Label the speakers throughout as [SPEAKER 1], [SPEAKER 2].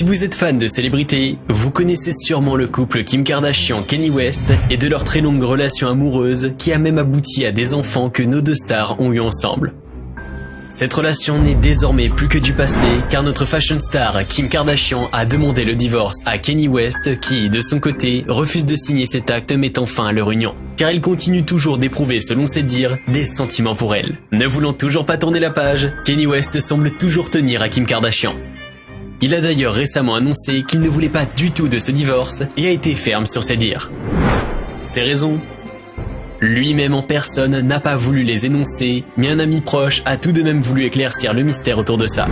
[SPEAKER 1] Si vous êtes fan de célébrités, vous connaissez sûrement le couple Kim Kardashian-Kanye West et de leur très longue relation amoureuse qui a même abouti à des enfants que nos deux stars ont eu ensemble. Cette relation n'est désormais plus que du passé car notre fashion star Kim Kardashian a demandé le divorce à Kanye West qui, de son côté, refuse de signer cet acte mettant fin à leur union. Car il continue toujours d'éprouver, selon ses dires, des sentiments pour elle. Ne voulant toujours pas tourner la page, Kanye West semble toujours tenir à Kim Kardashian. Il a d'ailleurs récemment annoncé qu'il ne voulait pas du tout de ce divorce et a été ferme sur ses dires. Ses raisons ? Lui-même en personne n'a pas voulu les énoncer, mais un ami proche a tout de même voulu éclaircir le mystère autour de ça.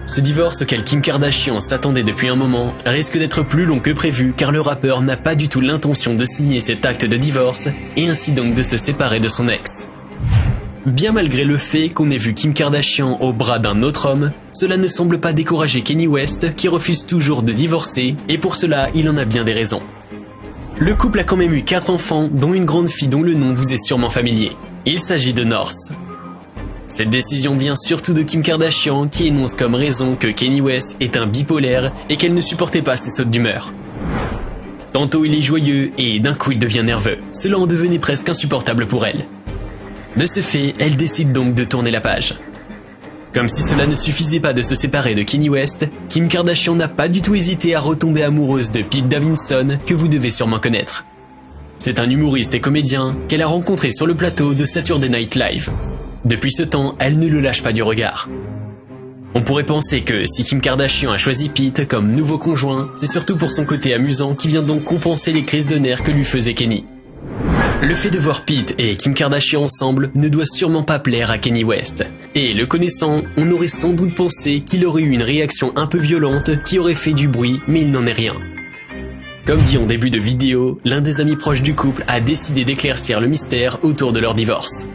[SPEAKER 1] Ce divorce auquel Kim Kardashian s'attendait depuis un moment risque d'être plus long que prévu car le rappeur n'a pas du tout l'intention de signer cet acte de divorce et ainsi donc de se séparer de son ex. Bien malgré le fait qu'on ait vu Kim Kardashian au bras d'un autre homme, cela ne semble pas décourager Kanye West qui refuse toujours de divorcer et pour cela il en a bien des raisons. Le couple a quand même eu 4 enfants dont une grande fille dont le nom vous est sûrement familier. Il s'agit de North. Cette décision vient surtout de Kim Kardashian qui énonce comme raison que Kanye West est un bipolaire et qu'elle ne supportait pas ses sautes d'humeur. Tantôt il est joyeux et d'un coup il devient nerveux. Cela en devenait presque insupportable pour elle. De ce fait, elle décide donc de tourner la page. Comme si cela ne suffisait pas de se séparer de Kanye West, Kim Kardashian n'a pas du tout hésité à retomber amoureuse de Pete Davidson, que vous devez sûrement connaître. C'est un humoriste et comédien qu'elle a rencontré sur le plateau de Saturday Night Live. Depuis ce temps, elle ne le lâche pas du regard. On pourrait penser que si Kim Kardashian a choisi Pete comme nouveau conjoint, c'est surtout pour son côté amusant qui vient donc compenser les crises de nerfs que lui faisait Kanye. Le fait de voir Pete et Kim Kardashian ensemble ne doit sûrement pas plaire à Kanye West. Et le connaissant, on aurait sans doute pensé qu'il aurait eu une réaction un peu violente qui aurait fait du bruit, mais il n'en est rien. Comme dit en début de vidéo, l'un des amis proches du couple a décidé d'éclaircir le mystère autour de leur divorce.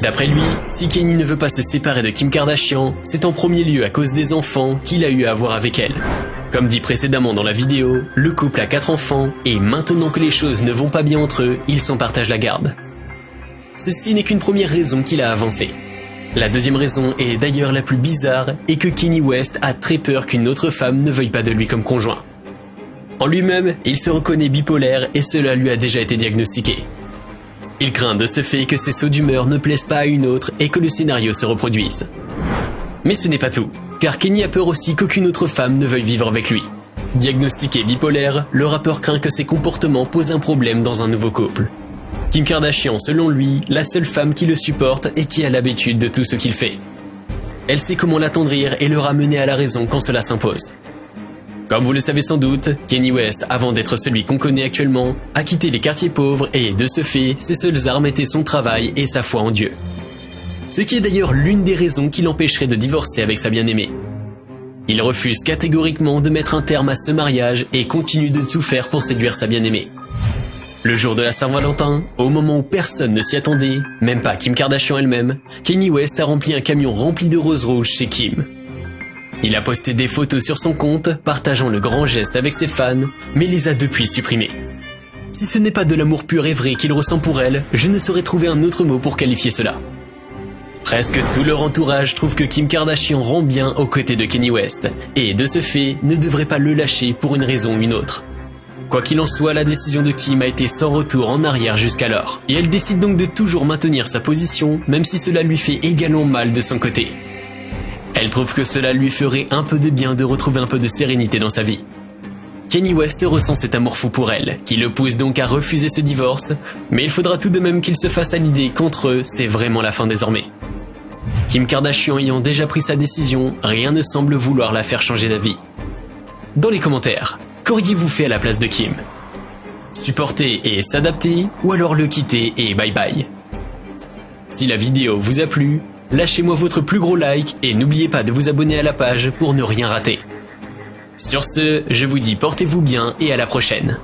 [SPEAKER 1] D'après lui, si Kanye ne veut pas se séparer de Kim Kardashian, c'est en premier lieu à cause des enfants qu'il a eu à avoir avec elle. Comme dit précédemment dans la vidéo, le couple a 4 enfants et maintenant que les choses ne vont pas bien entre eux, ils s'en partagent la garde. Ceci n'est qu'une première raison qu'il a avancée. La deuxième raison est d'ailleurs la plus bizarre et que Kanye West a très peur qu'une autre femme ne veuille pas de lui comme conjoint. En lui-même, il se reconnaît bipolaire et cela lui a déjà été diagnostiqué. Il craint de ce fait que ses sauts d'humeur ne plaisent pas à une autre et que le scénario se reproduise. Mais ce n'est pas tout, car Kanye a peur aussi qu'aucune autre femme ne veuille vivre avec lui. Diagnostiqué bipolaire, le rappeur craint que ses comportements posent un problème dans un nouveau couple. Kim Kardashian, selon lui, la seule femme qui le supporte et qui a l'habitude de tout ce qu'il fait. Elle sait comment l'attendrir et le ramener à la raison quand cela s'impose. Comme vous le savez sans doute, Kanye West, avant d'être celui qu'on connaît actuellement, a quitté les quartiers pauvres et, de ce fait, ses seules armes étaient son travail et sa foi en Dieu. Ce qui est d'ailleurs l'une des raisons qui l'empêcherait de divorcer avec sa bien-aimée. Il refuse catégoriquement de mettre un terme à ce mariage et continue de tout faire pour séduire sa bien-aimée. Le jour de la Saint-Valentin, au moment où personne ne s'y attendait, même pas Kim Kardashian elle-même, Kanye West a rempli un camion rempli de roses rouges chez Kim. Il a posté des photos sur son compte, partageant le grand geste avec ses fans, mais les a depuis supprimées. Si ce n'est pas de l'amour pur et vrai qu'il ressent pour elle, je ne saurais trouver un autre mot pour qualifier cela. Presque tout leur entourage trouve que Kim Kardashian rend bien aux côtés de Kanye West, et de ce fait, ne devrait pas le lâcher pour une raison ou une autre. Quoi qu'il en soit, la décision de Kim a été sans retour en arrière jusqu'alors, et elle décide donc de toujours maintenir sa position, même si cela lui fait également mal de son côté. Elle trouve que cela lui ferait un peu de bien de retrouver un peu de sérénité dans sa vie. Kanye West ressent cet amour fou pour elle, qui le pousse donc à refuser ce divorce, mais il faudra tout de même qu'il se fasse à l'idée qu'entre eux, c'est vraiment la fin désormais. Kim Kardashian ayant déjà pris sa décision, rien ne semble vouloir la faire changer d'avis. Dans les commentaires, qu'auriez-vous fait à la place de Kim ? Supporter et s'adapter, ou alors le quitter et bye bye ? Si la vidéo vous a plu, lâchez-moi votre plus gros like et n'oubliez pas de vous abonner à la page pour ne rien rater. Sur ce, je vous dis portez-vous bien et à la prochaine.